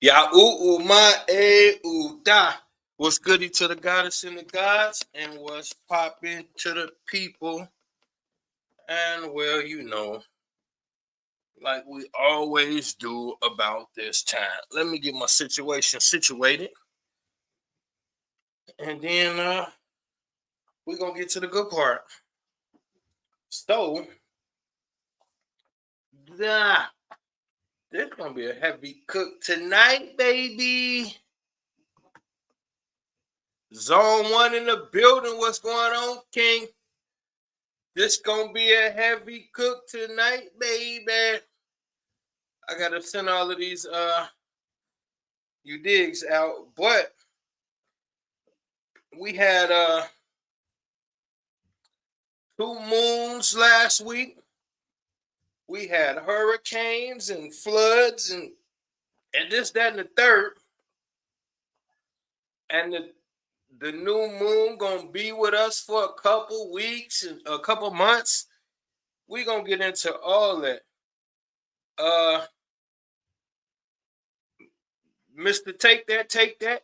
Ya ooh my da. What's goody to the goddess and the gods, and what's popping to the people? And well, like we always do about this time. Let me get my situation situated, and then we're gonna get to the good part. So, da, this gonna be a heavy cook tonight, baby. Zone 1 in the building. What's going on, King? This gonna be a heavy cook tonight, baby. I gotta send all of these you digs out, but we had 2 moons last week. We had hurricanes and floods and this, that, and the third. And the new moon gonna be with us for a couple weeks and a couple months. We gonna get into all that. Uh Mr. Take That.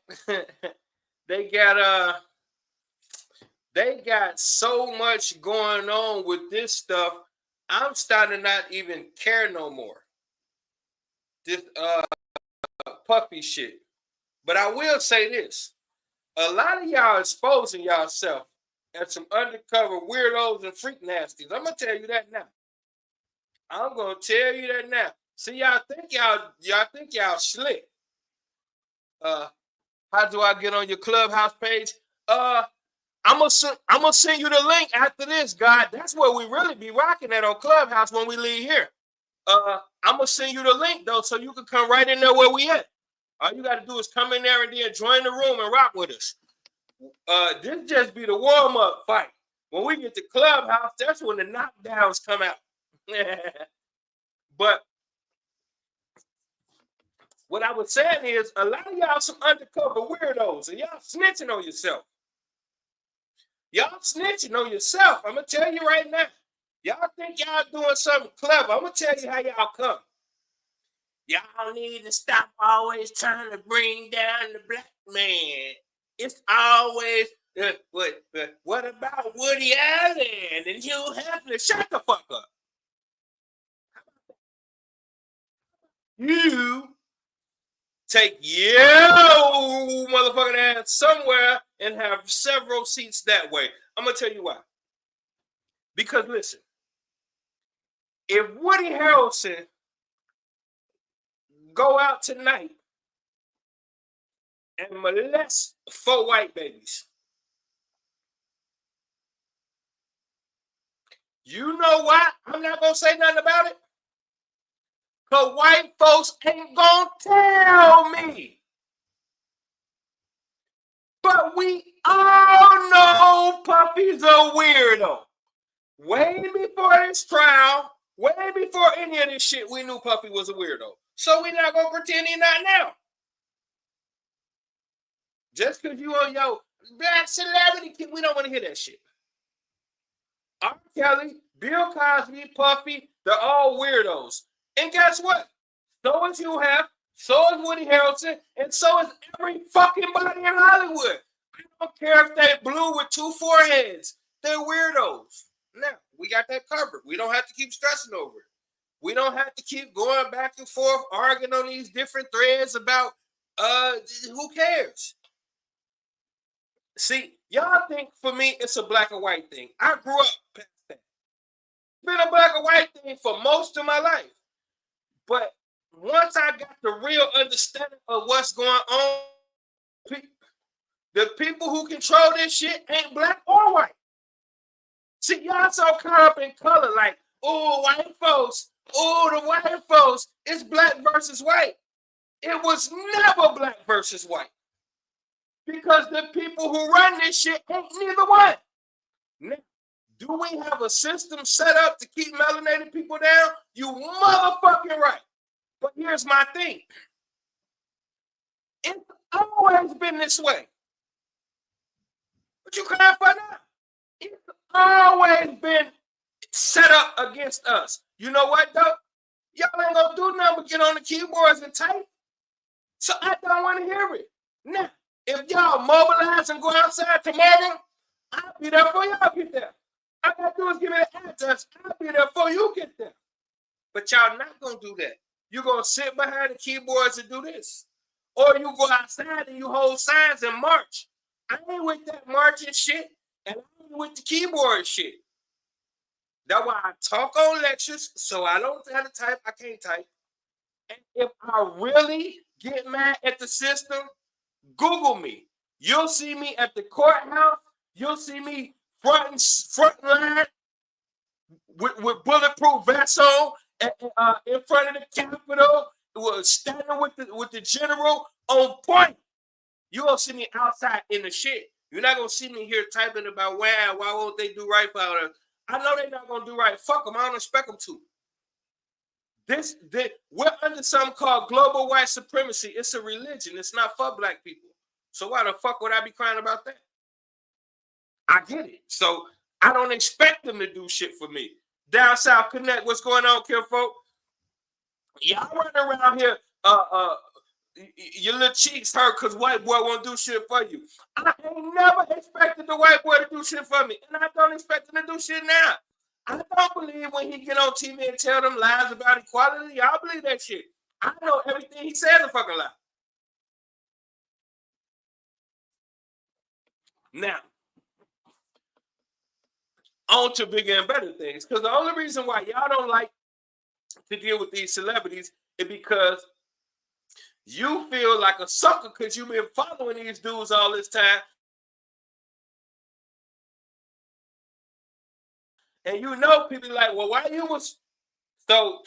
they got they got so much going on with this stuff. I'm starting to not even care no more. This puppy shit. But I will say this. A lot of y'all exposing yourself as some undercover weirdos and freak nasties. I'm gonna tell you that now. I'm gonna tell you that now. See, y'all think y'all slick. How do I get on your clubhouse page? I'm gonna send you the link after this, God. That's where we really be rocking at on Clubhouse when we leave here. I'm gonna send you the link though, so you can come right in there where we at. All you gotta do is come in there and then join the room and rock with us. This just be the warm-up fight. When we get to Clubhouse, that's when the knockdowns come out. But what I was saying is a lot of y'all some undercover weirdos and y'all snitching on yourself. Y'all snitching on yourself. I'm gonna tell you right now. Y'all think y'all doing something clever. I'm gonna tell you how y'all come. Y'all need to stop always trying to bring down the black man. It's always what about Woody Allen and Hugh Hefner? Shut the fuck up. You take your motherfucking ass somewhere and have several seats that way. I'm gonna tell you why. Because listen, if Woody Harrelson go out tonight and molest 4 white babies, you know why I'm not gonna say nothing about it? Because white folks ain't gonna tell me. But we all know Puffy's a weirdo. Way before this trial, way before any of this shit, we knew Puffy was a weirdo. So we're not gonna pretend he's not now. Just because you on your black celebrity, we don't want to hear that shit. R. Kelly, Bill Cosby, Puffy, they're all weirdos. And guess what? So is Hugh Hef, so is Woody Harrelson, and so is every fucking body in Hollywood. I don't care if they blue with 2 foreheads. They're weirdos. Now, we got that covered. We don't have to keep stressing over it. We don't have to keep going back and forth, arguing on these different threads about who cares? See, y'all think for me it's a black and white thing. I grew up past that. It's been a black and white thing for most of my life. But once I got the real understanding of what's going on, the people who control this shit ain't black or white. See, y'all so caught up in color, like, oh, white folks, oh, the white folks, it's black versus white. It was never black versus white. Because the people who run this shit ain't neither one. Now, do we have a system set up to keep melanated people down? You motherfucking right. But here's my thing. It's always been this way. What you crying for now? It's always been set up against us. You know what, though? Y'all ain't gonna do nothing but get on the keyboards and type. So I don't want to hear it. Now, if y'all mobilize and go outside tomorrow, I'll be there before y'all get there. All I gotta do is give me the address. I'll be there before you get there. But y'all not gonna do that. You're gonna sit behind the keyboards and do this. Or you go outside and you hold signs and march. I ain't with that marching shit, and I ain't with the keyboard shit. That's why I talk on lectures, so I don't have to type. I can't type. And if I really get mad at the system, Google me. You'll see me at the courthouse. You'll see me front line with bulletproof vests on in front of the Capitol, standing with the general on point. You gonna see me outside in the shit. You're not gonna see me here typing about why won't they do right for us? I know they're not gonna do right. Fuck them. I don't expect them to. We're under something called global white supremacy. It's a religion. It's not for black people. So why the fuck would I be crying about that? I get it. So I don't expect them to do shit for me. Down South Connect, what's going on, Kinfolk? Y'all running around here, your little cheeks hurt because white boy won't do shit for you. I ain't never expected the white boy to do shit for me, and I don't expect him to do shit now. I don't believe when he get on TV and tell them lies about equality. Y'all believe that shit. I know everything he says a fucking lie. Now, on to bigger and better things. Because the only reason why y'all don't like to deal with these celebrities is because you feel like a sucker because you've been following these dudes all this time. And you know people like, well, why you was so...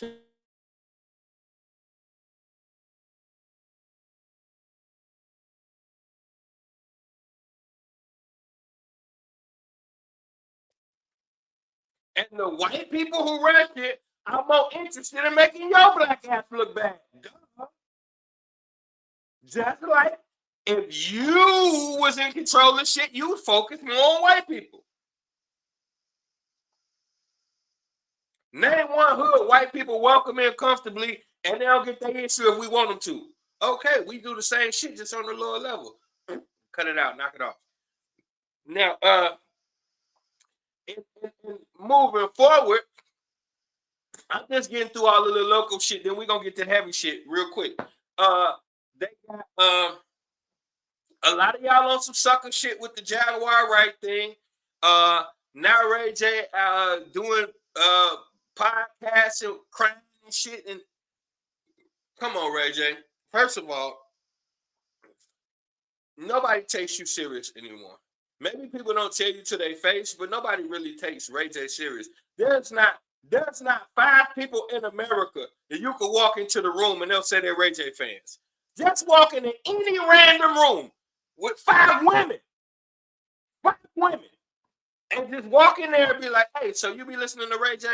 And the white people who run it are more interested in making your black ass look bad. Duh. Just like if you was in control of shit, you would focus more on white people. Name one hood white people welcome in comfortably and they don't get their issue if we want them to. Okay, we do the same shit just on the lower level. Cut it out, knock it off. Now, in moving forward, I'm just getting through all of the local shit. Then we're gonna get to heavy shit real quick. They got a lot of y'all on some sucker shit with the Jaguar right thing. Now Ray J doing podcasts and crying and shit. And come on, Ray J. First of all, nobody takes you serious anymore. Maybe people don't tell you to their face, but nobody really takes Ray J serious. There's not 5 people in America that you can walk into the room and they'll say they're Ray J fans. Just walk into any random room with 5 women, and just walk in there and be like, hey, so you be listening to Ray J?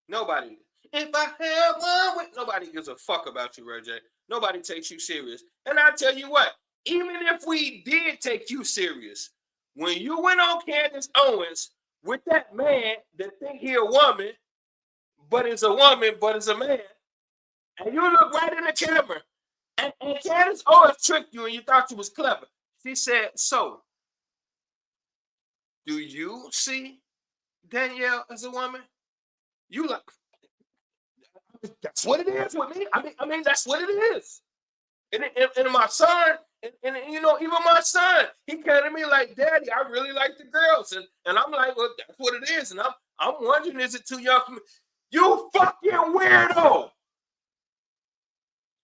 Nobody. If I have one, nobody gives a fuck about you, Ray J. Nobody takes you serious. And I tell you what, even if we did take you serious, when you went on Candace Owens with that man that think he a woman, but is a woman, but is a man, and you look right in the camera, and Candace Owens tricked you and you thought you was clever. She said, so, do you see Danielle as a woman? You like, that's what it is with me. I mean, that's what it is. And my son, and you know, even my son, he came to me like, Daddy, I really like the girls. And I'm like, well, that's what it is. And I'm wondering, is it too young for me? You fucking weirdo.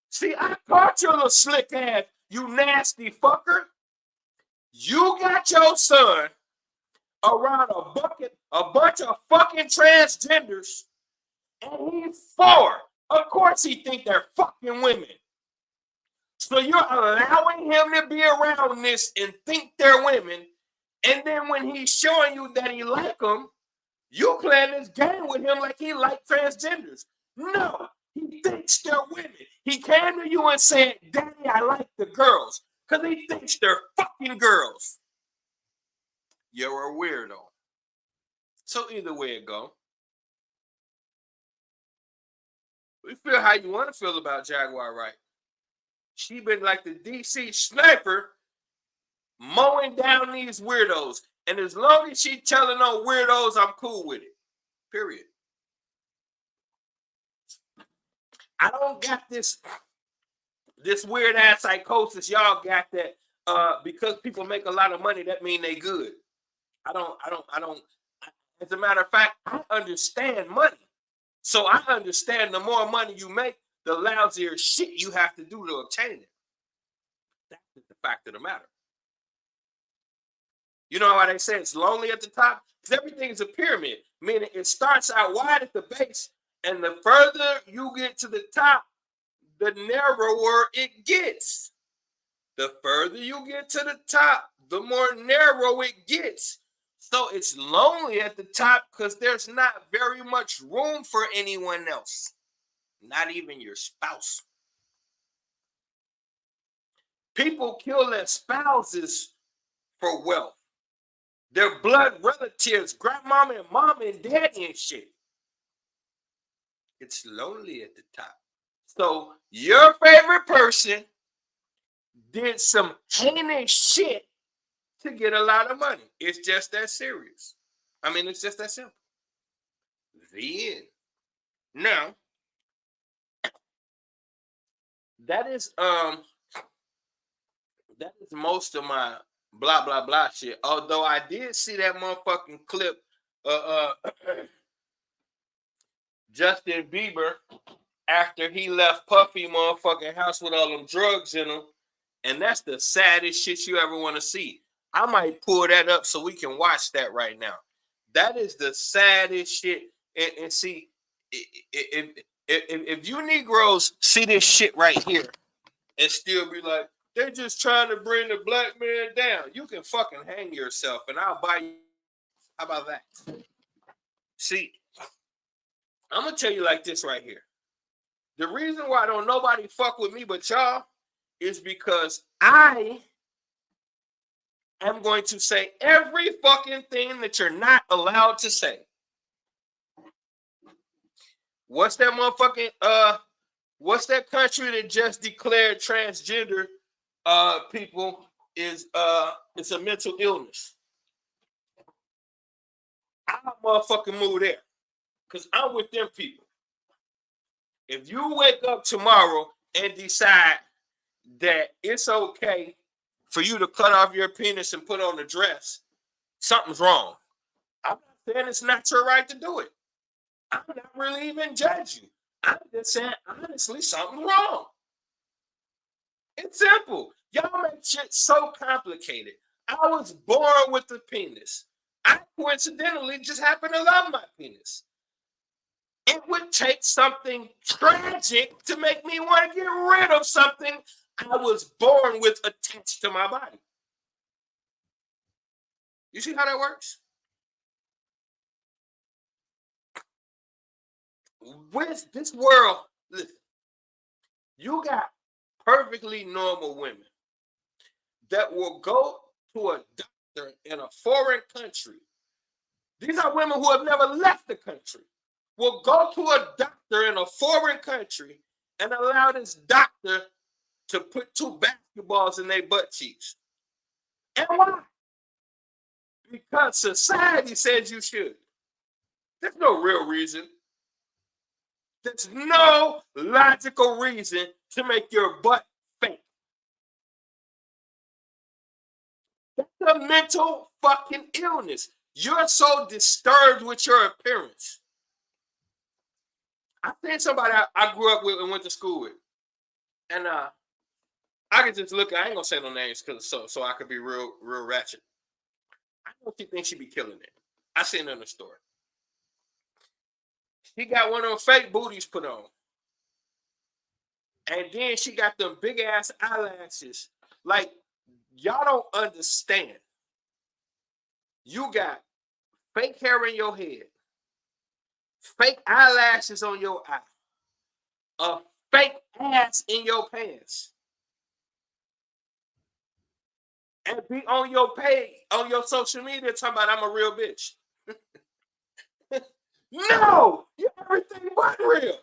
See, I caught your little slick ass, you nasty fucker. You got your son around a bunch of fucking transgenders, and he's 4. Of course he think they're fucking women. So you're allowing him to be around this and think they're women, and then when he's showing you that he like them, you playing this game with him like he like transgenders. No, he thinks they're women. He came to you and said, Daddy, I like the girls, because he thinks they're fucking girls. You're a weirdo. So either way it go, We feel how you want to feel about Jaguar Wright. She been like the DC sniper mowing down these weirdos. And as long as she telling on weirdos, I'm cool with it. Period. I don't got this weird ass psychosis y'all got that because people make a lot of money, that mean they good. I don't. As a matter of fact, I understand money. So I understand the more money you make, the lousier shit you have to do to obtain it. That's the fact of the matter. You know why they say it's lonely at the top? Because everything is a pyramid, meaning it starts out wide at the base, and the further you get to the top, the narrower it gets. The further you get to the top, the more narrow it gets. So it's lonely at the top because there's not very much room for anyone else, not even your spouse. People kill their spouses for wealth. Their blood relatives, grandmama and mama and daddy and shit. It's lonely at the top. So your favorite person did some heinous shit to get a lot of money. It's just that serious. I mean, it's just that simple. The end. Now, that is most of my blah blah blah shit. Although I did see that motherfucking clip Justin Bieber after he left Puffy motherfucking house with all them drugs in him. And that's the saddest shit you ever want to see. I might pull that up so we can watch that right now. That is the saddest shit. And see, if you Negroes see this shit right here and still be like, they're just trying to bring the black man down, you can fucking hang yourself and I'll buy you. How about that? See, I'm going to tell you like this right here. The reason why don't nobody fuck with me but y'all is because I am going to say every fucking thing that you're not allowed to say. What's that motherfucking what's that country that just declared transgender people is it's a mental illness? I'll motherfucking move there because I'm with them people. If you wake up tomorrow and decide that it's okay for you to cut off your penis and put on a dress, something's wrong. I'm not saying it's not your right to do it. I'm not really even judging you. I'm just saying, honestly, something's wrong. It's simple. Y'all make shit so complicated. I was born with a penis. I coincidentally just happen to love my penis. It would take something tragic to make me want to get rid of something I was born with attached to my body. You see how that works? With this world, listen, you got perfectly normal women that will go to a doctor in a foreign country. These are women who have never left the country. Will go to a doctor in a foreign country and allow this doctor to put two basketballs in their butt cheeks. And why? Because society says you should. There's no real reason. There's no logical reason to make your butt fake. That's a mental fucking illness. You're so disturbed with your appearance. I seen somebody I grew up with and went to school with. And I could just look, I ain't gonna say no names because so I could be real ratchet. I don't think she be killing it. I seen her in the store. She got one of them fake booties put on. And then she got them big ass eyelashes. Like, y'all don't understand. You got fake hair in your head, fake eyelashes on your eye, a fake ass in your pants, and be on your page, on your social media talking about I'm a real bitch. No, you're everything but real.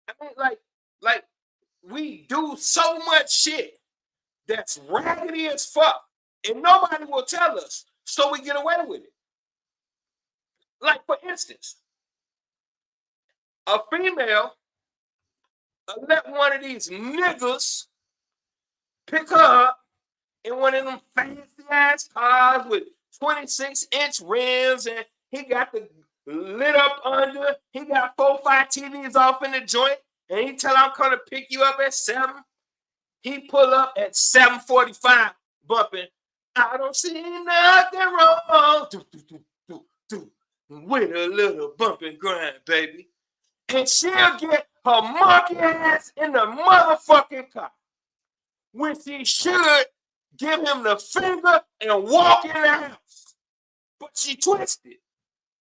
I mean, like we do so much shit that's raggedy as fuck, and nobody will tell us, so we get away with it. Like, for instance, a female let one of these niggas pick her up in one of them fancy ass cars with 26-inch rims, and he got the lit up under. He got 4-5 TVs off in the joint, and he tell I'm gonna pick you up at 7. He pull up at 7:45, bumping. I don't see nothing wrong. With a little bump and grind, baby. And she'll get her monkey ass in the motherfucking car, when she should give him the finger and walk in the house. But she twisted.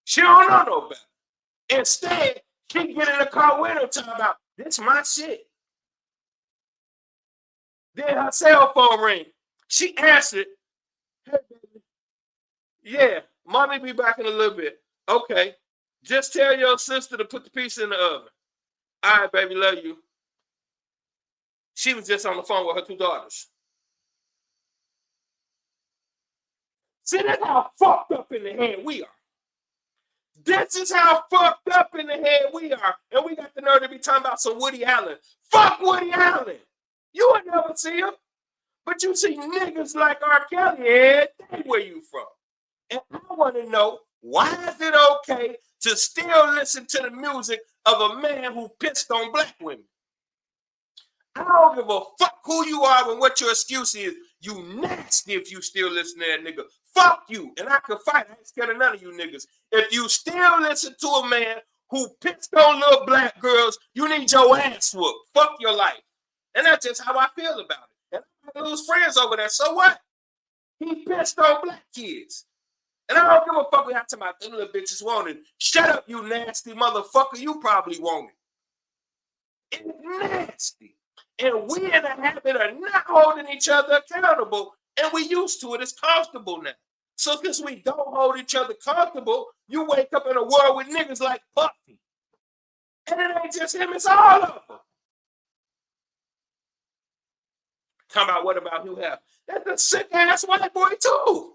She don't know no better. Instead, she get in the car with him talking about, this my shit. Then her cell phone ring. She answered, hey, baby. Yeah, mommy be back in a little bit. Okay, just tell your sister to put the pizza in the oven. All right, baby, love you. She was just on the phone with her 2 daughters. See, that's how fucked up in the head we are. This is how fucked up in the head we are. And we got the nerve to be talking about some Woody Allen. Fuck Woody Allen. You would never see him. But you see niggas like R. Kelly every day where you from. And I want to know, why is it okay to still listen to the music of a man who pissed on black women? I don't give a fuck who you are and what your excuse is. You nasty if you still listen to that nigga. Fuck you. And I can fight. I ain't scared of none of you niggas. If you still listen to a man who pissed on little black girls, you need your ass whooped. Fuck your life. And that's just how I feel about it. And I lose friends over that. So what? He pissed on black kids. And I don't give a fuck what I'm talking about. Them little bitches want it. Shut up, you nasty motherfucker. You probably want it. It's nasty. And we in the habit of not holding each other accountable. And we used to it. It's comfortable now. So since we don't hold each other comfortable, you wake up in a world with niggas like Puffy. And it ain't just him, it's all of them. Talking about what about Hugh Hef? That's a sick ass white boy too.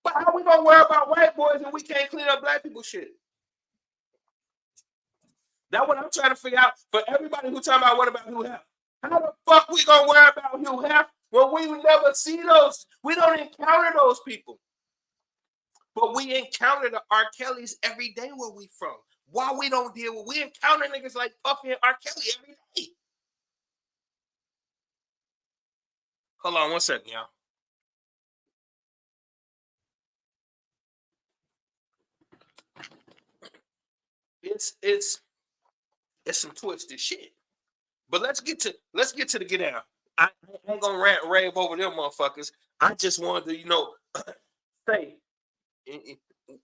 But how we gonna worry about white boys and we can't clean up black people shit? That's what I'm trying to figure out for everybody who talking about what about Hugh Hef. How the fuck we gonna worry about Hugh Hef when we never see those? We don't encounter those people. But we encounter the R. Kellys every day where we from. Why we don't deal with, we encounter niggas like Puffy and R. Kelly every day. Hold on 1 second, y'all. It's some twisted shit. But let's get to the get down. I ain't gonna rant and rave over them motherfuckers. I just wanted to, say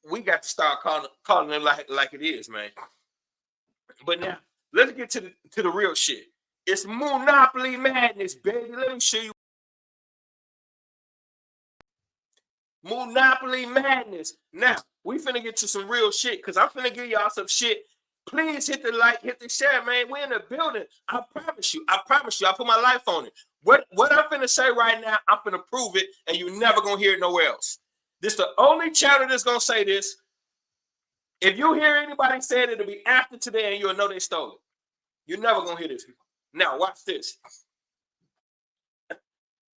we got to start calling them like it is, man. But now let's get to the real shit. It's Moonopoly Madness, baby. Let me show you. Moonopoly Madness. Now, we finna get to some real shit, because I'm finna give y'all some shit. Please hit the like, hit the share, man. We're in the building. I promise you. I put my life on it. What I'm finna say right now, I'm finna prove it, and you're never gonna hear it nowhere else. This is the only channel that's gonna say this. If you hear anybody say it, it'll be after today, and you'll know they stole it. You're never gonna hear this. Now, watch this.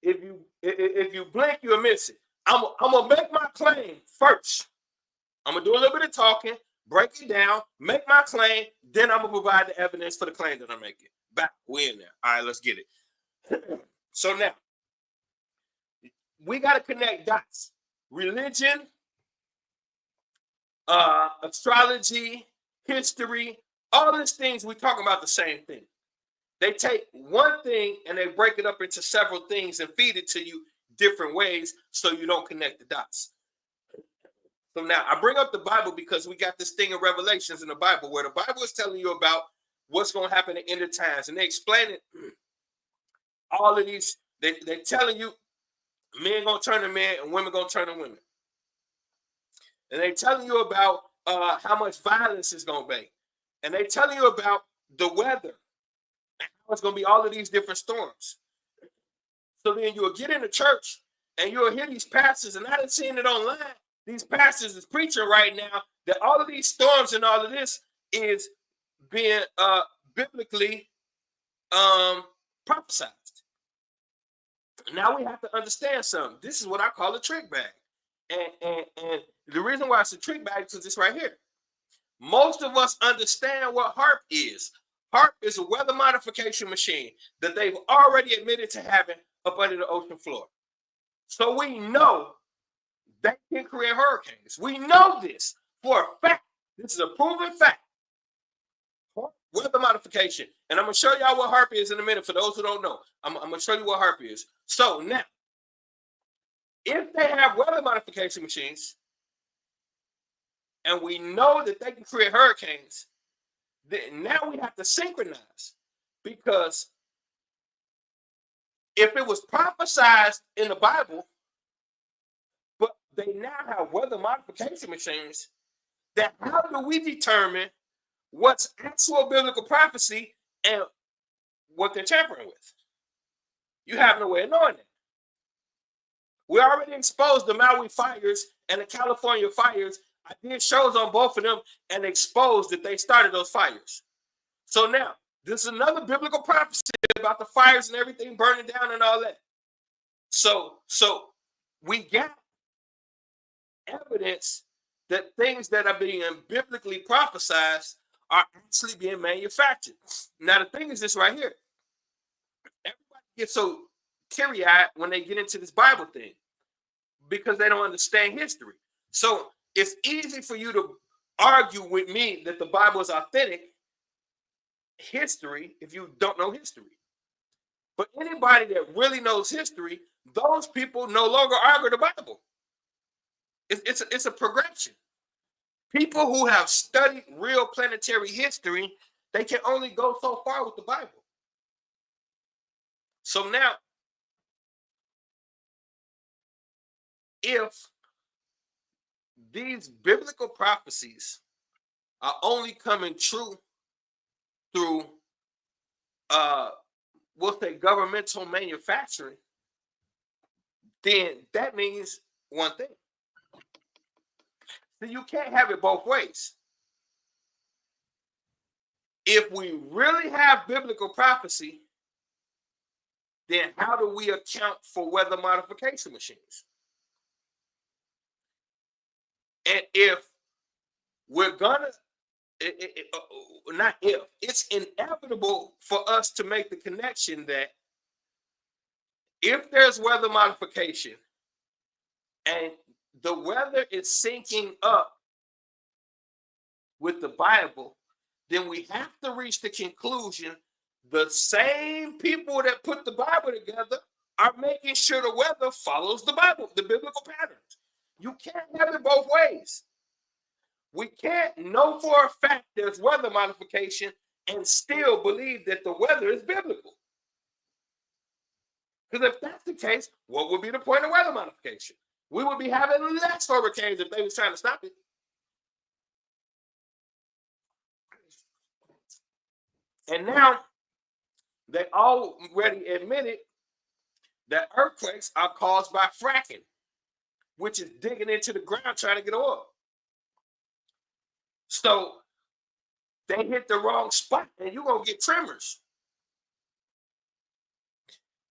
If you blink, you'll miss it. I'm gonna make my claim first. I'm gonna do a little bit of talking, break it down, make my claim, then I'm gonna provide the evidence for the claim that I'm making. Back, we in there. All right, let's get it. So now, we gotta connect dots. Religion, astrology, history, all these things, we talk about the same thing. They take one thing and they break it up into several things and feed it to you different ways so you don't connect the dots. So now I bring up the Bible because we got this thing in Revelations in the Bible where the Bible is telling you about what's going to happen at the end of times. And they explain it. All of these, they're telling you men going to turn to men and women going to turn to women. And they're telling you about how much violence is going to be. And they're telling you about the weather it's going to be all of these different storms. So then you'll get into church and you'll hear these pastors, and I've seen it online. These pastors is preaching right now that all of these storms and all of this is being biblically prophesied. Now we have to understand something. This is what I call a trick bag. And the reason why it's a trick bag is because it's right here. Most of us understand what HARP is. HARP is a weather modification machine that they've already admitted to having up under the ocean floor. So we know they can create hurricanes. We know this for a fact. This is a proven fact. Weather modification. And I'm going to show y'all what HARP is in a minute for those who don't know. I'm going to show you what HARP is. So now, if they have weather modification machines, and we know that they can create hurricanes, then now we have to synchronize. Because if it was prophesied in the Bible, but they now have weather modification machines, then how do we determine what's actual biblical prophecy and what they're tampering with? You have no way of knowing that. We already exposed the Maui fires and the California fires. I did shows on both of them and exposed that they started those fires. So now, this is another biblical prophecy about the fires and everything burning down and all that. So we got evidence that things that are being biblically prophesied are actually being manufactured. Now, the thing is this right here. Everybody gets so teary-eyed when they get into this Bible thing because they don't understand history. So it's easy for you to argue with me that the Bible is authentic history if you don't know history. But anybody that really knows history, those people no longer argue the Bible. It's a progression. People who have studied real planetary history, they can only go so far with the Bible. So now, if these biblical prophecies are only coming true through, we'll say, governmental manufacturing, then that means one thing. So you can't have it both ways. If we really have biblical prophecy, then how do we account for weather modification machines? And if we're gonna, not if, it's inevitable for us to make the connection that if there's weather modification and the weather is syncing up with the Bible, then we have to reach the conclusion the same people that put the Bible together are making sure the weather follows the Bible, the biblical patterns. You can't have it both ways. We can't know for a fact there's weather modification and still believe that the weather is biblical. Because if that's the case, what would be the point of weather modification? We would be having less hurricanes if they was trying to stop it. And now they already admitted that earthquakes are caused by fracking, which is digging into the ground trying to get oil. So they hit the wrong spot and you're going to get tremors.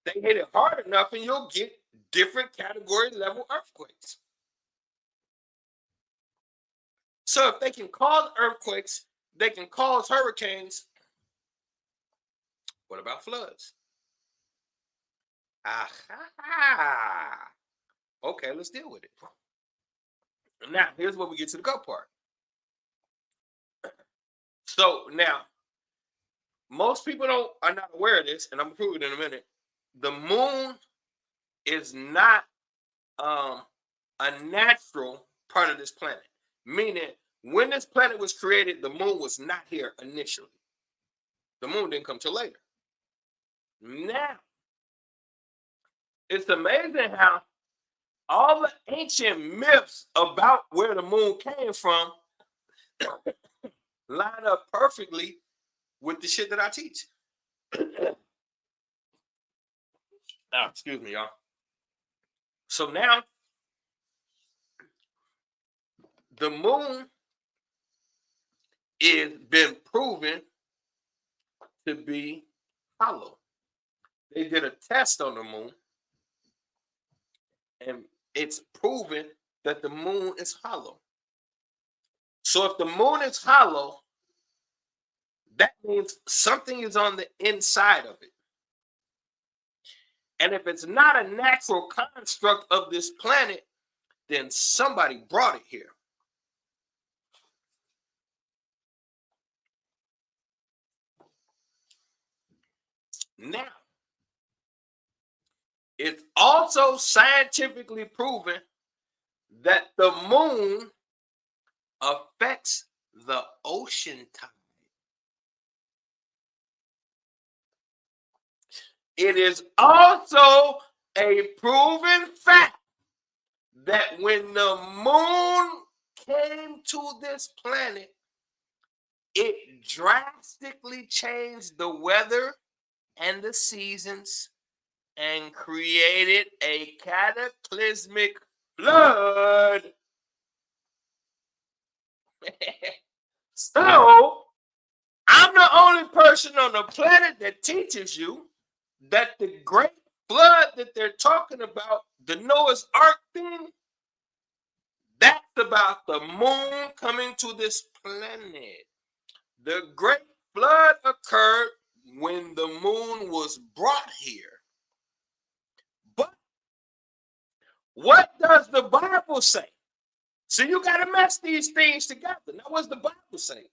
They hit it hard enough and you'll get different category level earthquakes. So if they can cause earthquakes, they can cause hurricanes. What about floods? Aha. Okay, let's deal with it. Now, here's where we get to the go part. So now, most people are not aware of this, and I'm going to prove it in a minute. The moon is not a natural part of this planet. Meaning, when this planet was created, the moon was not here initially. The moon didn't come till later. Now, it's amazing how all the ancient myths about where the moon came from line up perfectly with the shit that I teach. Excuse me, y'all. So now the moon is been proven to be hollow. They did a test on the moon, and it's proven that the moon is hollow. So if the moon is hollow, that means something is on the inside of it. And if it's not a natural construct of this planet, then somebody brought it here. Now, it's also scientifically proven that the moon affects the ocean tide. It is also a proven fact that when the moon came to this planet, it drastically changed the weather and the seasons and created a cataclysmic flood. So, I'm the only person on the planet that teaches you that the great flood that they're talking about, the Noah's Ark thing, that's about the moon coming to this planet. The great flood occurred when the moon was brought here. But what does the Bible say? So you got to mess these things together. Now, what's the Bible say?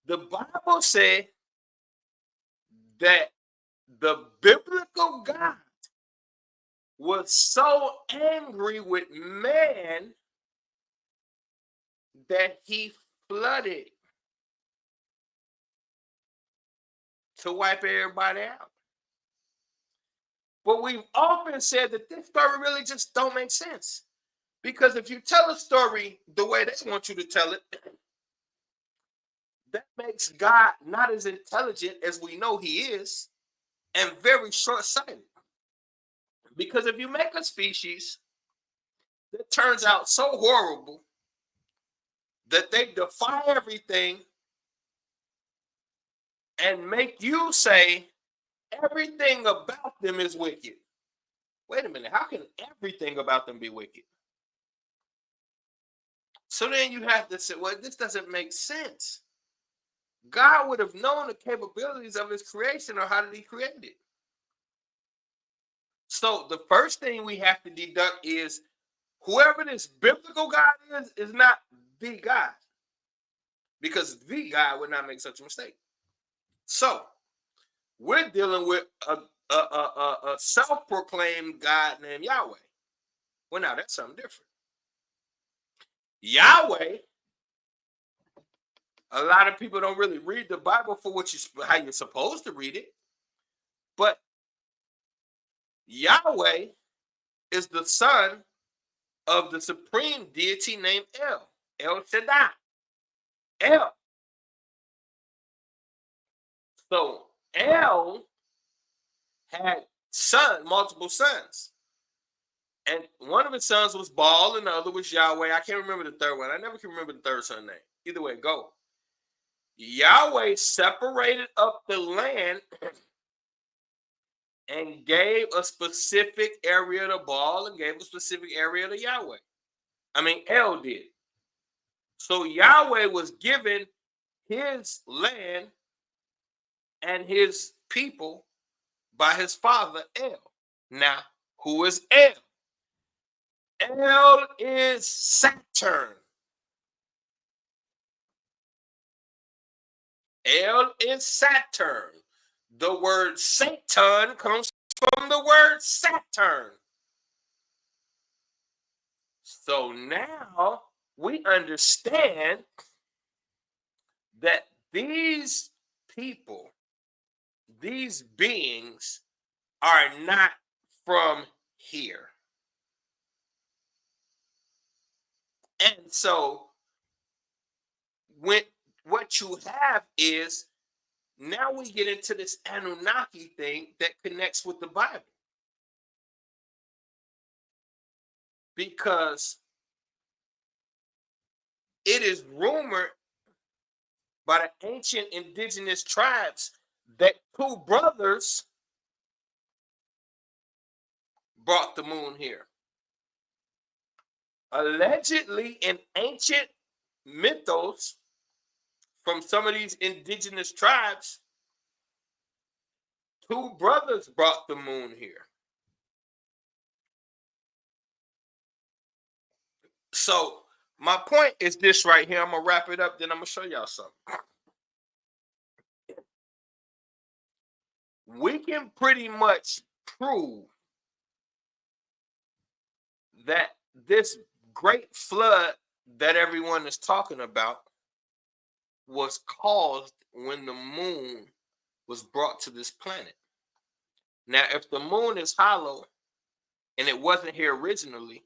The Bible said that the biblical God was so angry with man that he flooded to wipe everybody out. But we've often said that this story really just don't make sense. Because if you tell a story the way they want you to tell it, that makes God not as intelligent as we know he is and very short-sighted. Because if you make a species that turns out so horrible that they defy everything and make you say everything about them is wicked. Wait a minute, how can everything about them be wicked? So then you have to say, well, this doesn't make sense. God would have known the capabilities of his creation, or how did he create it? So the first thing we have to deduct is whoever this biblical God is not the God. Because the God would not make such a mistake. So we're dealing with a self-proclaimed God named Yahweh. Well, now that's something different. Yahweh, a lot of people don't really read the Bible for how you're supposed to read it. But Yahweh is the son of the supreme deity named El Shaddai. El. So El had multiple sons. And one of his sons was Baal, and the other was Yahweh. I can't remember the third one. I never can remember the third son's name. Either way, go. Yahweh separated up the land and gave a specific area to Baal and gave a specific area to Yahweh. El did. So Yahweh was given his land and his people by his father El. Now, who is El? El is Saturn. El is Saturn. The word Satan comes from the word Saturn. So now we understand that these people, these beings, are not from here. And so what you have is now we get into this Anunnaki thing that connects with the Bible. Because it is rumored by the ancient indigenous tribes that two brothers brought the moon here. Allegedly, in ancient mythos from some of these indigenous tribes, two brothers brought the moon here. So my point is this right here. I'm going to wrap it up, then I'm going to show y'all something. We can pretty much prove that this great flood that everyone is talking about was caused when the moon was brought to this planet. Now, if the moon is hollow and it wasn't here originally,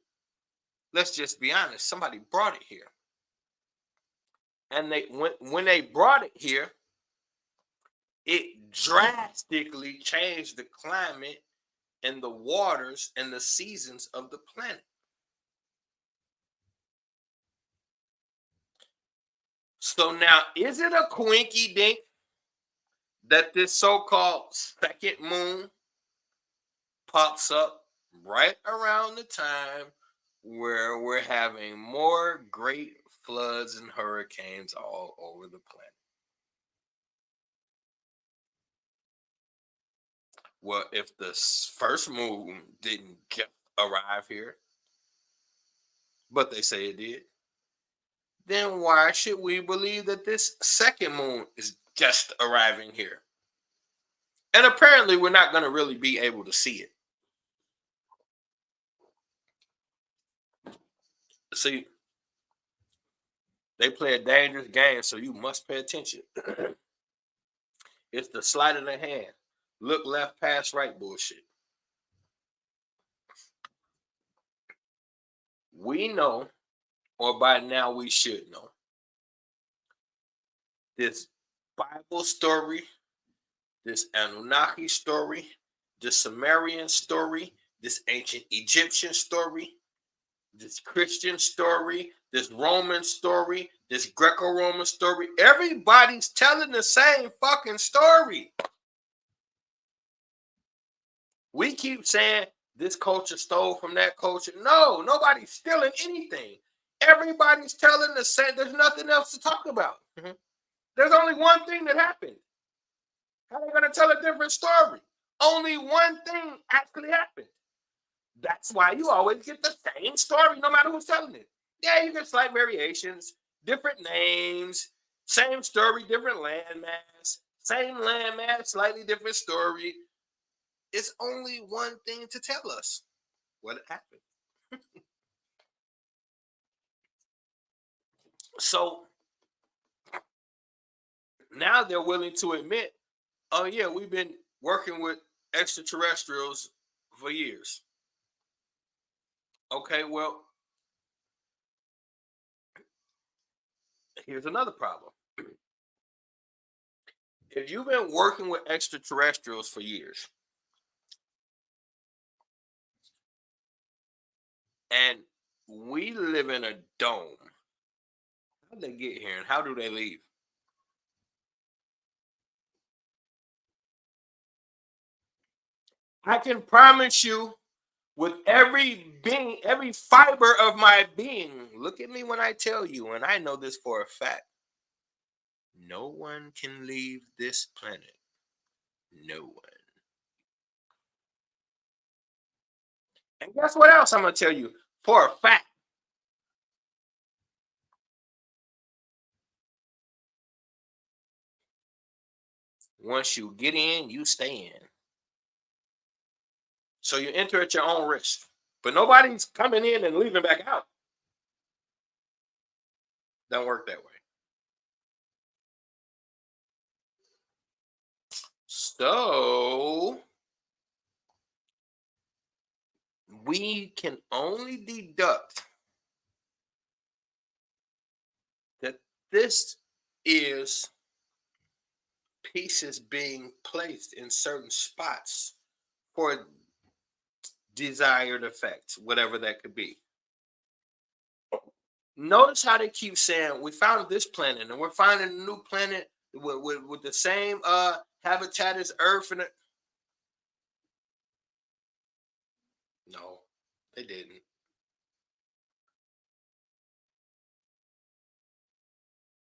let's just be honest, somebody brought it here. And when they brought it here, it drastically changed the climate and the waters and the seasons of the planet. So now, is it a coinky dink that this so-called second moon pops up right around the time where we're having more great floods and hurricanes all over the planet? Well, if the first moon didn't arrive here, but they say it did, then why should we believe that this second moon is just arriving here? And apparently we're not going to really be able to see it. See, they play a dangerous game, so you must pay attention. It's the sleight of the hand. Look left, pass right bullshit. We know, or by now we should know, this Bible story, this Anunnaki story, this Sumerian story, this ancient Egyptian story, this Christian story, this Roman story, this Greco-Roman story. Everybody's telling the same fucking story. We keep saying this culture stole from that culture. No, nobody's stealing anything. Everybody's telling the same. There's nothing else to talk about. Mm-hmm. There's only one thing that happened. How are they going to tell a different story? Only one thing actually happened. That's why you always get the same story, no matter who's telling it. Yeah, you get slight variations, different names, same story, different landmass, same landmass, slightly different story. It's only one thing to tell us: what happened. So now they're willing to admit, oh yeah, we've been working with extraterrestrials for years. Okay, well, here's another problem. If you've been working with extraterrestrials for years, and we live in a dome, how did they get here and how do they leave? I can promise you with every being, every fiber of my being, look at me when I tell you, and I know this for a fact, no one can leave this planet. No one. And guess what else I'm going to tell you for a fact? Once you get in, you stay in. So you enter at your own risk. But nobody's coming in and leaving back out. Don't work that way. So we can only deduct that this is pieces being placed in certain spots for desired effects, whatever that could be. Notice how they keep saying we found this planet and we're finding a new planet with the same habitat as Earth, and no, they didn't.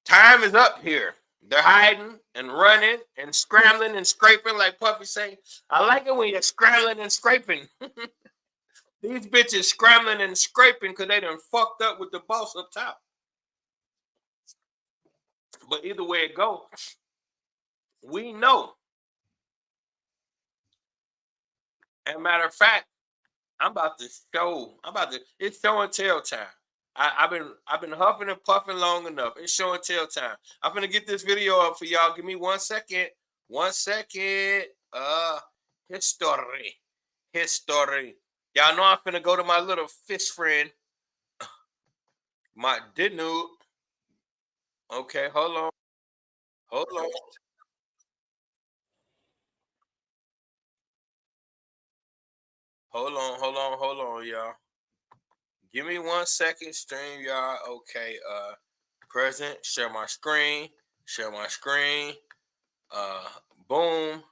Time is up here. They're hiding and running and scrambling and scraping, like Puffy say. I like it when you're scrambling and scraping. These bitches scrambling and scraping because they done fucked up with the boss up top. But either way it goes, we know. As a matter of fact, it's show and tell time. I've been huffing and puffing long enough. It's show and tell time. I'm gonna get this video up for y'all. Give me 1 second. 1 second. History. Y'all know I'm gonna go to my little fish friend. My Dinu. Okay, hold on. Hold on, y'all. Give me 1 second, stream, y'all. Okay, present, share my screen. Boom.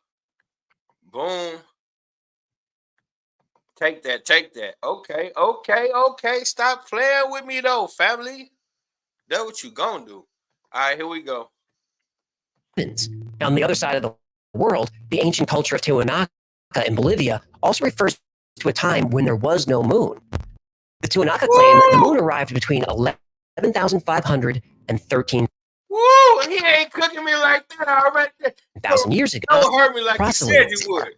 Take that. Okay. Stop playing with me though, family. That's what you gonna do. All right, here we go. On the other side of the world, the ancient culture of Tiwanaku in Bolivia also refers to a time when there was no moon. The Tiwanaku claim the moon arrived between 11,500 and 13,000 Woo! He ain't cooking me like that already. years ago. Don't hurt me like you said you would.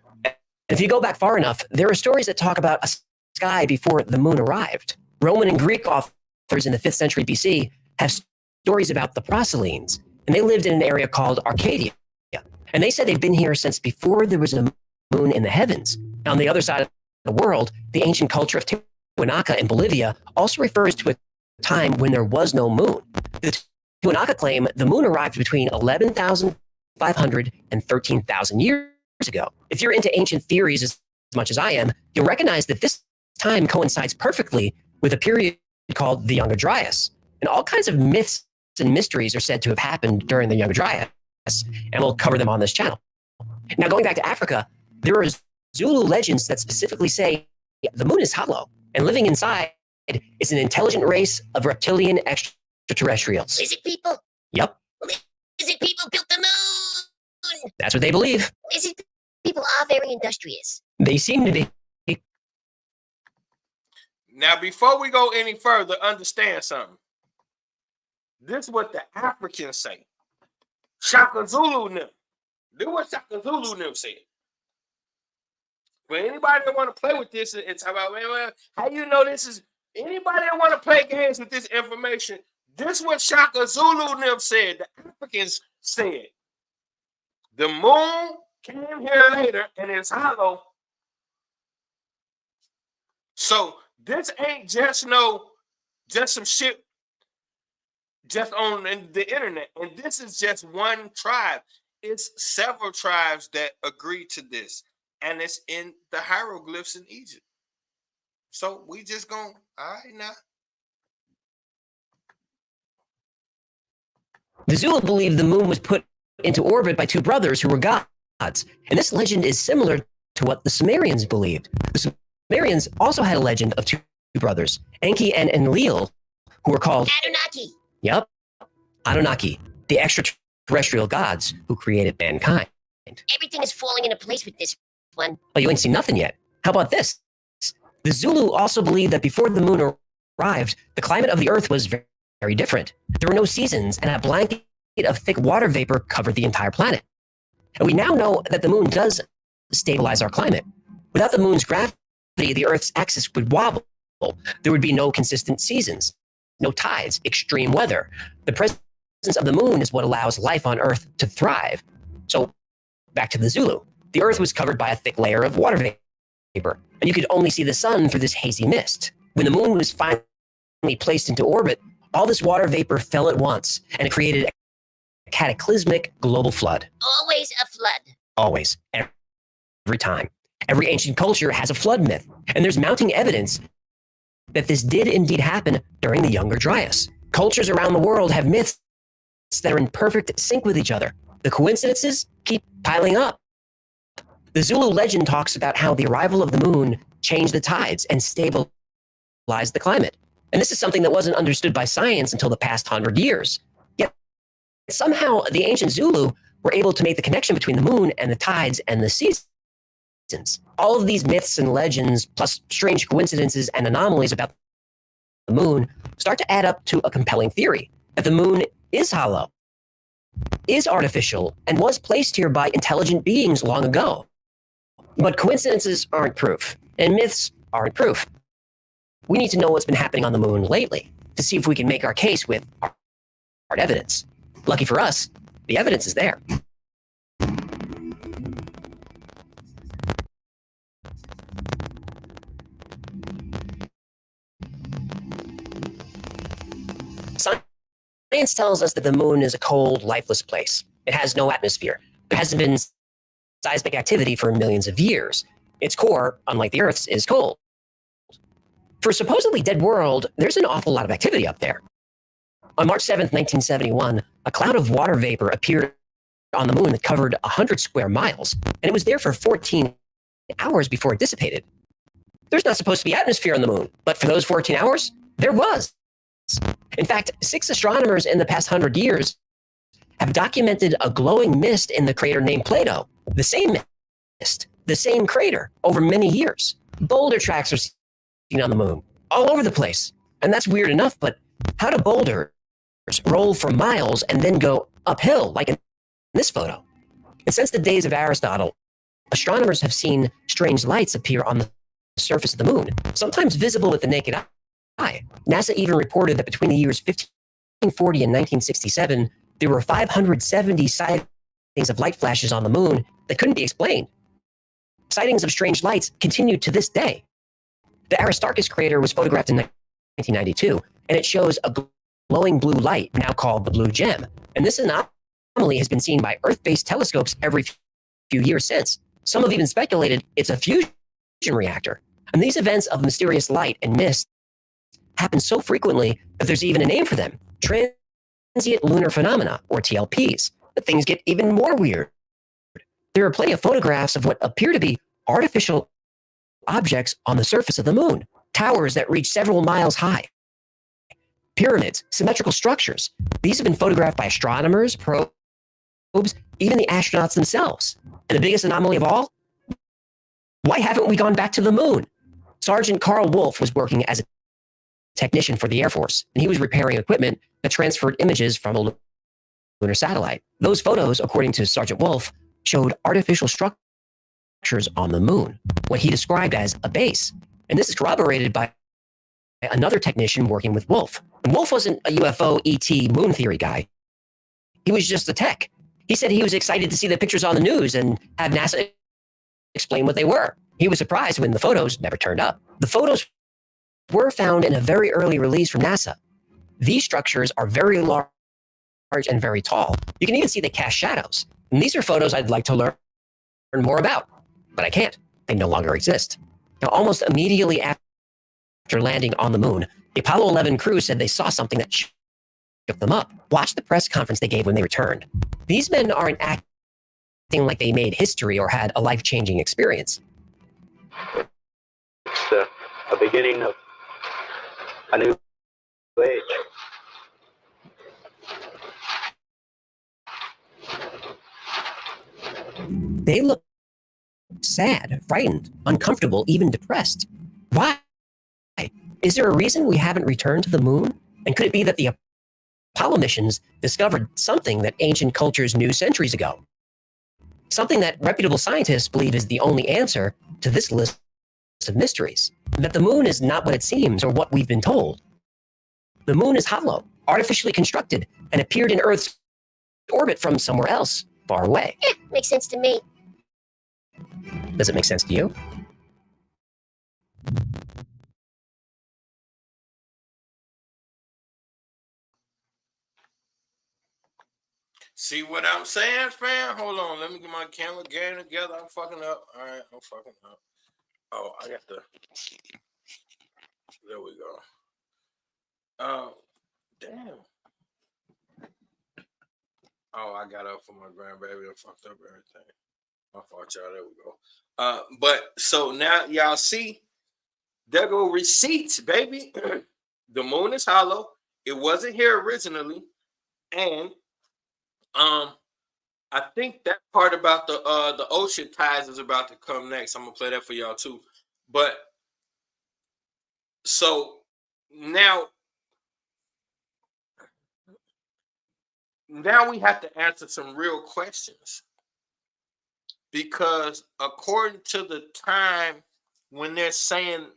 If you go back far enough, there are stories that talk about a sky before the moon arrived. Roman and Greek authors in the 5th century BC have stories about the Proselynes, and they lived in an area called Arcadia. And they said they've been here since before there was a moon in the heavens. On the other side of the world, the ancient culture of Tiwanaku in Bolivia also refers to a time when there was no moon. The Tiwanaku claim the moon arrived between 11,500 and 13,000 years ago. If you're into ancient theories as much as I am, you'll recognize that this time coincides perfectly with a period called the Younger Dryas. And all kinds of myths and mysteries are said to have happened during the Younger Dryas, and we'll cover them on this channel. Now, going back to Africa, there are Zulu legends that specifically say the moon is hollow, and living inside is an intelligent race of reptilian extraterrestrials. Lizard people? Yep. Lizard people built the moon! That's what they believe. Lizard people are very industrious. They seem to be. Now, before we go any further, understand something. This is what the Africans say. Shaka Zulu them. Do what Shaka Zulu them said. For anybody that want to play with this and talk about, man, how you know this is, anybody that want to play games with this information, this is what Shaka Zulu them said. The Africans said. The moon came here later and it's hollow. So this ain't just some shit just on the internet. And this is just one tribe. It's several tribes that agree to this. And it's in the hieroglyphs in Egypt. So we just gonna, all right now. The Zulu believed the moon was put into orbit by two brothers who were gods. And this legend is similar to what the Sumerians believed. The Sumerians also had a legend of two brothers, Enki and Enlil, who were called Anunnaki. Yep, Anunnaki, the extraterrestrial gods who created mankind. Everything is falling into place with this one. But you ain't seen nothing yet. How about this? The Zulu also believed that before the moon arrived, the climate of the earth was very, very different. There were no seasons, and a blanket of thick water vapor covered the entire planet. And we now know that the moon does stabilize our climate. Without the moon's gravity, the Earth's axis would wobble. There would be no consistent seasons, no tides, extreme weather. The presence of the moon is what allows life on Earth to thrive. So, back to the Zulu. The Earth was covered by a thick layer of water vapor, and you could only see the sun through this hazy mist. When the moon was finally placed into orbit, all this water vapor fell at once, and it created cataclysmic global flood. Always a flood. Always. Every time. Every ancient culture has a flood myth, and there's mounting evidence that this did indeed happen during the Younger Dryas. Cultures around the world have myths that are in perfect sync with each other. The coincidences keep piling up. The Zulu legend talks about how the arrival of the moon changed the tides and stabilized the climate. And this is something that wasn't understood by science until the past 100 years. Yet somehow the ancient Zulu were able to make the connection between the moon and the tides and the seasons. All of these myths and legends, plus strange coincidences and anomalies about the moon, start to add up to a compelling theory that the moon is hollow, is artificial, and was placed here by intelligent beings long ago. But coincidences aren't proof, and myths aren't proof. We need to know what's been happening on the moon lately to see if we can make our case with hard evidence. Lucky for us, the evidence is there. Science tells us that the moon is a cold, lifeless place. It has no atmosphere. There hasn't been seismic activity for millions of years. Its core, unlike the Earth's, is cold. For a supposedly dead world, there's an awful lot of activity up there. On March 7th, 1971, a cloud of water vapor appeared on the moon that covered 100 square miles, and it was there for 14 hours before it dissipated. There's not supposed to be atmosphere on the moon, but for those 14 hours, there was. In fact, 6 astronomers in the past 100 years have documented a glowing mist in the crater named Plato. The same mist, the same crater, over many years. Boulder tracks are seen on the moon, all over the place. And that's weird enough, but how do boulders roll for miles and then go uphill, like in this photo? And since the days of Aristotle, astronomers have seen strange lights appear on the surface of the moon, sometimes visible with the naked eye. NASA even reported that between the years 1540 and 1967, there were 570 sightings of light flashes on the moon that couldn't be explained. Sightings of strange lights continue to this day. The Aristarchus crater was photographed in 1992, and it shows a glowing blue light, now called the Blue Gem. And this anomaly has been seen by Earth-based telescopes every few years since. Some have even speculated it's a fusion reactor. And these events of mysterious light and mist happen so frequently that there's even a name for them: transient lunar phenomena, or TLPs. But things get even more weird. There are plenty of photographs of what appear to be artificial objects on the surface of the moon. Towers that reach several miles high. Pyramids, symmetrical structures. These have been photographed by astronomers, probes, even the astronauts themselves. And the biggest anomaly of all? Why haven't we gone back to the moon? Sergeant Carl Wolf was working as a technician for the Air Force, and he was repairing equipment that transferred images from a lunar satellite. Those photos, according to Sergeant Wolf, showed artificial structures on the moon, what he described as a base. And this is corroborated by another technician working with Wolf. And Wolf wasn't a UFO, ET, moon theory guy. He was just a tech. He said he was excited to see the pictures on the news and have NASA explain what they were. He was surprised when the photos never turned up. The photos were found in a very early release from NASA. These structures are very large and very tall. You can even see they cast shadows. And these are photos I'd like to learn more about, but I can't. They no longer exist. Now, almost immediately after landing on the moon, the Apollo 11 crew said they saw something that shook them up. Watch the press conference they gave when they returned. These men aren't acting like they made history or had a life-changing experience. It's a beginning of a new age. They look sad, frightened, uncomfortable, even depressed. Why? Is there a reason we haven't returned to the moon? And could it be that the Apollo missions discovered something that ancient cultures knew centuries ago? Something that reputable scientists believe is the only answer to this list of mysteries. That the moon is not what it seems or what we've been told. The moon is hollow, artificially constructed, and appeared in Earth's orbit from somewhere else, far away. Makes sense to me. Does it make sense to you? See what I'm saying, fam? Hold on. Let me get my camera game together. I'm fucking up. All right, I'm fucking up. Oh, I got the. There we go. Oh, damn. Oh, I got up for my grandbaby and fucked up everything. My fault, y'all. There we go. But so now y'all see, there go receipts, baby. The moon is hollow. It wasn't here originally, and I think that part about the ocean tides is about to come next. I'm gonna play that for y'all too. But so now we have to answer some real questions, because according to the time when they're saying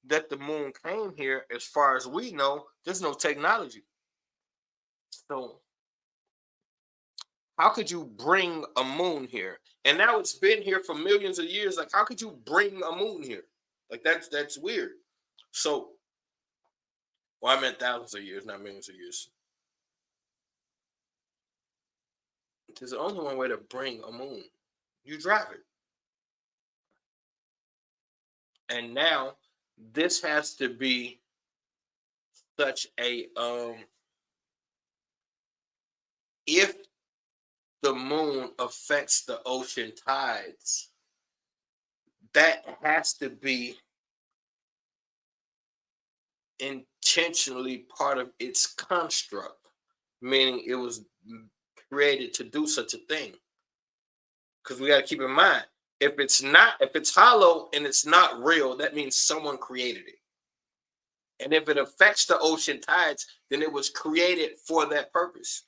that the moon came here, as far as we know, there's no technology. So how could you bring a moon here? And now it's been here for millions of years. Like, how could you bring a moon here? Like, that's weird. So, well, I meant thousands of years, not millions of years. There's only one way to bring a moon. You drive it. And now this has to be such a if the moon affects the ocean tides, that has to be intentionally part of its construct, meaning it was created to do such a thing. Because we got to keep in mind, if it's hollow and it's not real, that means someone created it. And if it affects the ocean tides, then it was created for that purpose.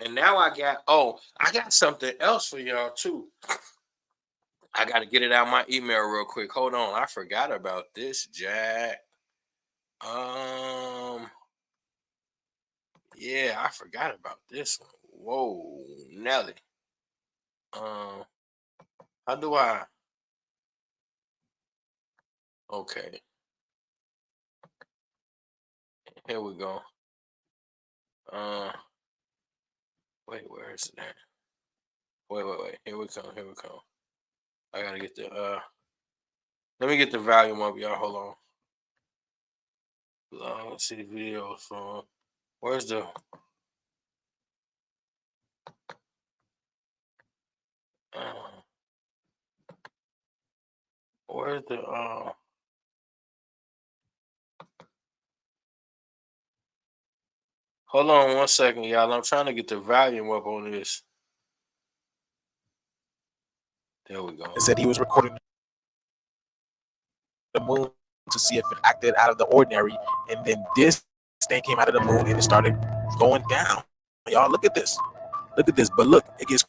And now I got something else for y'all too. I got to get it out my email real quick. Hold on. I forgot about this, Jack. Yeah, I forgot about this one. Whoa, Nelly. How do I? Okay. Here we go. Wait, where is it at? Wait. Here we come. I gotta get the let me get the volume up, y'all. Hold on. Let's see the video from where's the where's the hold on 1 second, y'all. I'm trying to get the volume up on this. There we go. It said he was recording the moon to see if it acted out of the ordinary, and then this thing came out of the moon and it started going down. Y'all, look at this. But look, it gets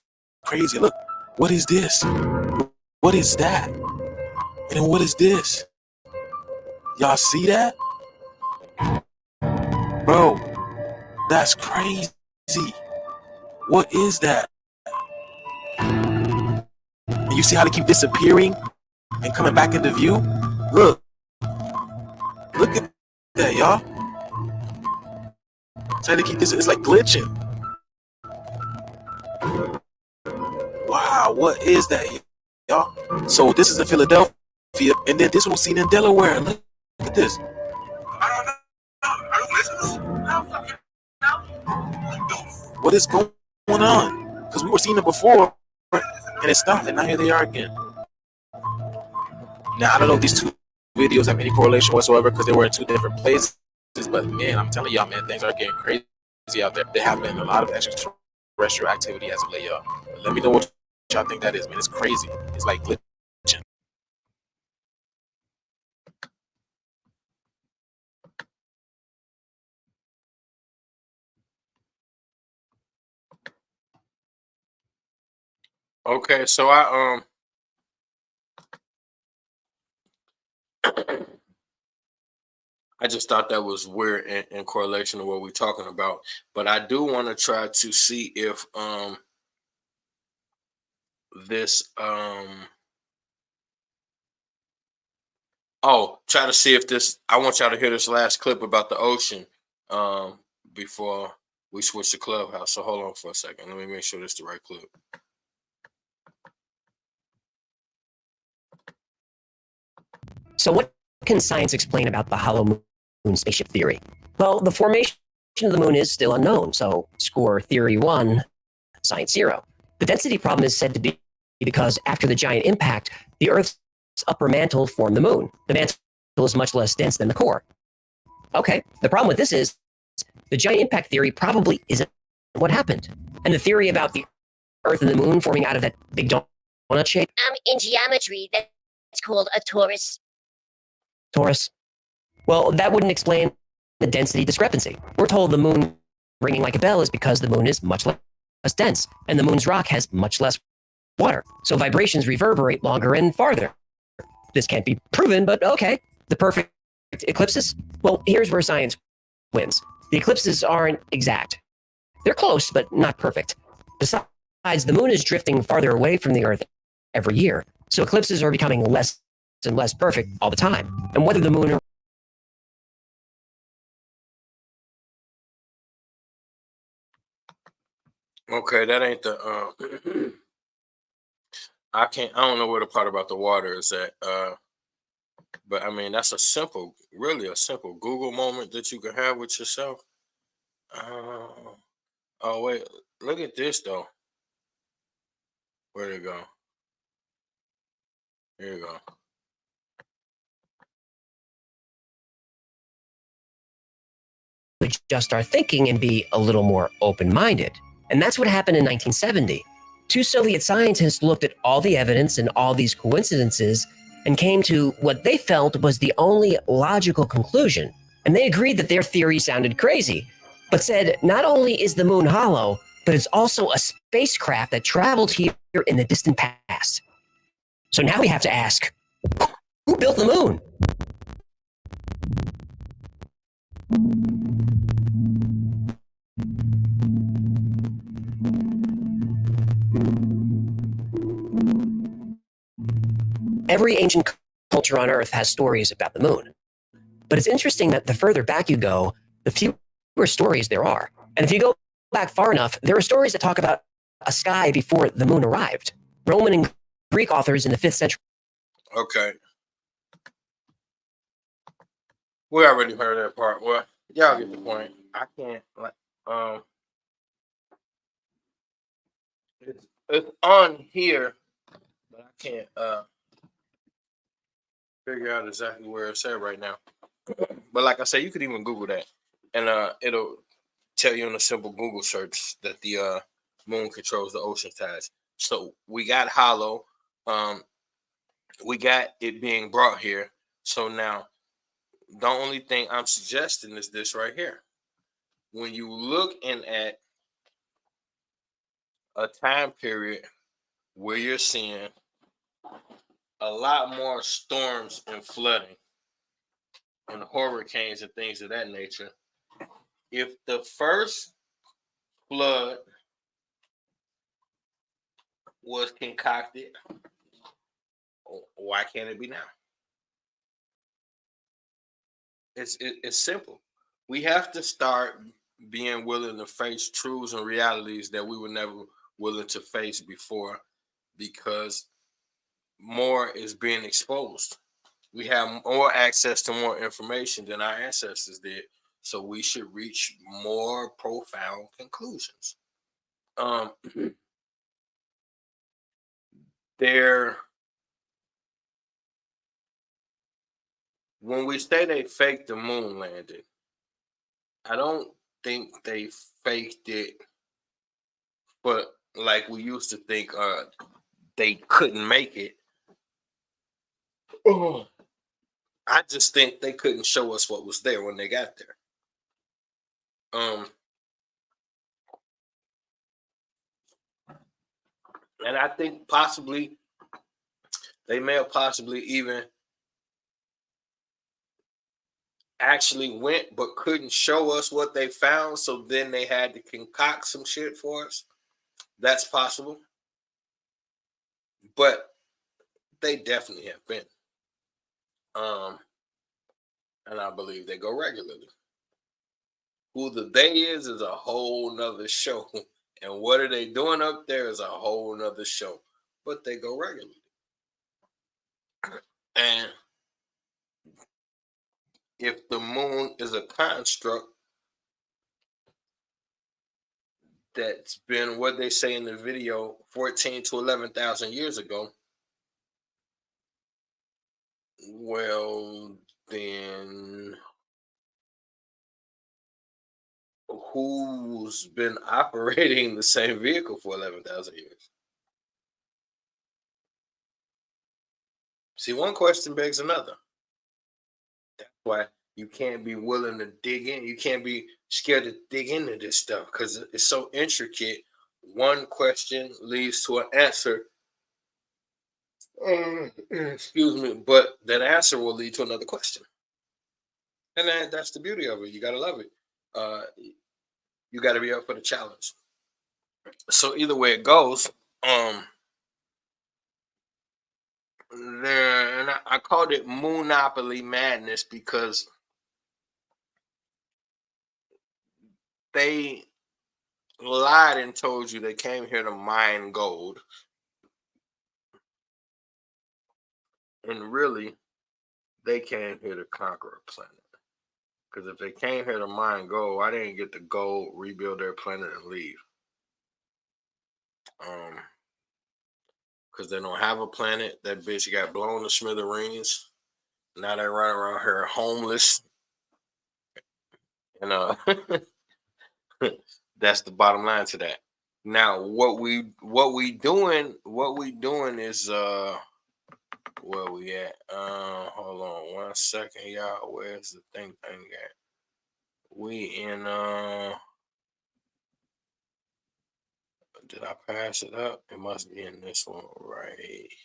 crazy. Look, what is this? What is that? And then what is this? Y'all see that? Bro, that's crazy. What is that? And you see how they keep disappearing and coming back into view? Look at that, y'all. So they keep this, it's like glitching. Wow, what is that, y'all? So this is in Philadelphia, and then this one was seen in Delaware. Look at this. What is going on? Because we were seeing it before, and it stopped, and now here they are again. Now, I don't know if these two videos have any correlation whatsoever because they were in two different places, but man, I'm telling y'all, man, things are getting crazy out there. There have been a lot of extraterrestrial activity as of late, y'all. Let me know what y'all think that is, man. It's crazy. It's like glitching. Okay, so I I just thought that was weird in correlation to what we're talking about. But I do want to try to see if this try to see if this I want y'all to hear this last clip about the ocean before we switched to Clubhouse. So hold on for a second. Let me make sure this is the right clip. So what can science explain about the hollow moon spaceship theory? Well, the formation of the moon is still unknown, so score theory 1, science 0. The density problem is said to be because after the giant impact, the Earth's upper mantle formed the moon. The mantle is much less dense than the core. Okay, the problem with this is the giant impact theory probably isn't what happened. And the theory about the Earth and the moon forming out of that big donut shape, In geometry, that's called a torus. torus, well, that wouldn't explain the density discrepancy. We're told the moon ringing like a bell is because the moon is much less dense, and the moon's rock has much less water. So vibrations reverberate longer and farther. This can't be proven, but okay. The perfect eclipses? Well, here's where science wins. The eclipses aren't exact. They're close, but not perfect. Besides, the moon is drifting farther away from the Earth every year, so eclipses are becoming less and less perfect all the time. And whether the moon Okay, that ain't the I don't know where the part about the water is at. But I mean that's really a simple Google moment that you can have with yourself. Oh wait, look at this though. Where'd it go? Here you go. adjust our thinking and be a little more open-minded. And that's what happened in 1970. Two Soviet scientists looked at all the evidence and all these coincidences and came to what they felt was the only logical conclusion. And they agreed that their theory sounded crazy, but said not only is the moon hollow, but it's also a spacecraft that traveled here in the distant past. So now we have to ask, who built the moon? Every ancient culture on Earth has stories about the moon. But it's interesting that the further back you go, the fewer stories there are. And if you go back far enough, there are stories that talk about a sky before the moon arrived. Roman and Greek authors in the 5th century. Okay. We already heard that part. Well, y'all get the point. I can't it's on here, but I can't figure out exactly where it's at right now. But like I said, you could even Google that, and it'll tell you in a simple Google search that the moon controls the ocean tides. So we got hollow, we got it being brought here. So now the only thing I'm suggesting is this right here. When you looking at a time period where you're seeing a lot more storms and flooding and hurricanes and things of that nature, if the first flood was concocted, why can't it be now? It's simple. We have to start being willing to face truths and realities that we were never willing to face before, because more is being exposed. We have more access to more information than our ancestors did, so we should reach more profound conclusions. There, when we say they faked the moon landing, I don't think they faked it, but like we used to think they couldn't make it. Oh, I just think they couldn't show us what was there when they got there. And I think possibly they may have possibly even actually went but couldn't show us what they found, so then they had to concoct some shit for us. That's possible. But they definitely have been. And I believe they go regularly. Who the they is a whole nother show. And what are they doing up there is a whole nother show. But they go regularly. And if the moon is a construct that's been, what they say in the video, 14 to 11,000 years ago, well, then who's been operating the same vehicle for 11,000 years? See, one question begs another. That's why you can't be willing to dig in. You can't be scared to dig into this stuff because it's so intricate. One question leads to an answer. Excuse me, but that answer will lead to another question. And that's the beauty of it. You got to love it. You got to be up for the challenge. So either way it goes, and I called it Moonopoly Madness because they lied and told you they came here to mine gold. And really, they came here to conquer a planet. Because if they came here to mine gold, why didn't get the gold, rebuild their planet, and leave? Because they don't have a planet. That bitch got blown to smithereens. Now they run around here homeless. And that's the bottom line to that. Now, what we doing is where we at? Hold on 1 second, y'all. Where's the thing at? We in did I pass it up? It must be in this one right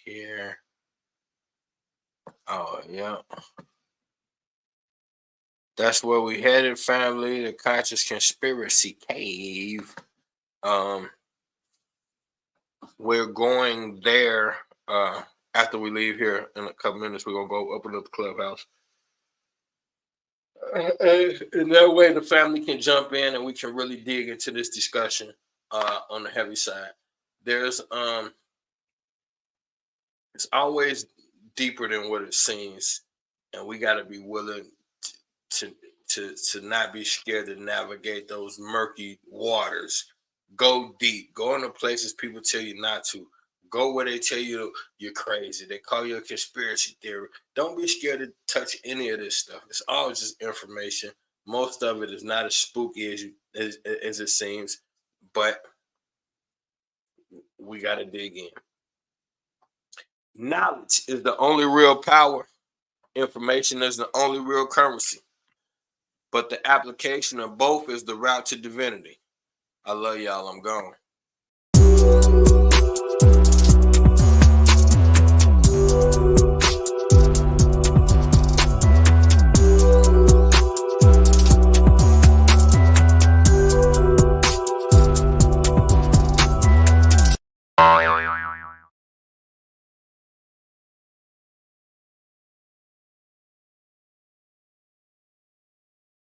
here. Oh, yeah. That's where we headed, family. The Conscious Conspiracy Cave. We're going there after we leave here in a couple minutes. We're gonna go open up the clubhouse. In that way, the family can jump in and we can really dig into this discussion on the heavy side. There's it's always deeper than what it seems, and we got to be willing to not be scared to navigate those murky waters. Go deep. Go into places people tell you not to. Go where they tell you you're crazy. They call you a conspiracy theory. Don't be scared to touch any of this stuff. It's all just information. Most of it is not as spooky as it seems, but we got to dig in. Knowledge is the only real power. Information is the only real currency. But the application of both is the route to divinity. I love y'all. I'm gone.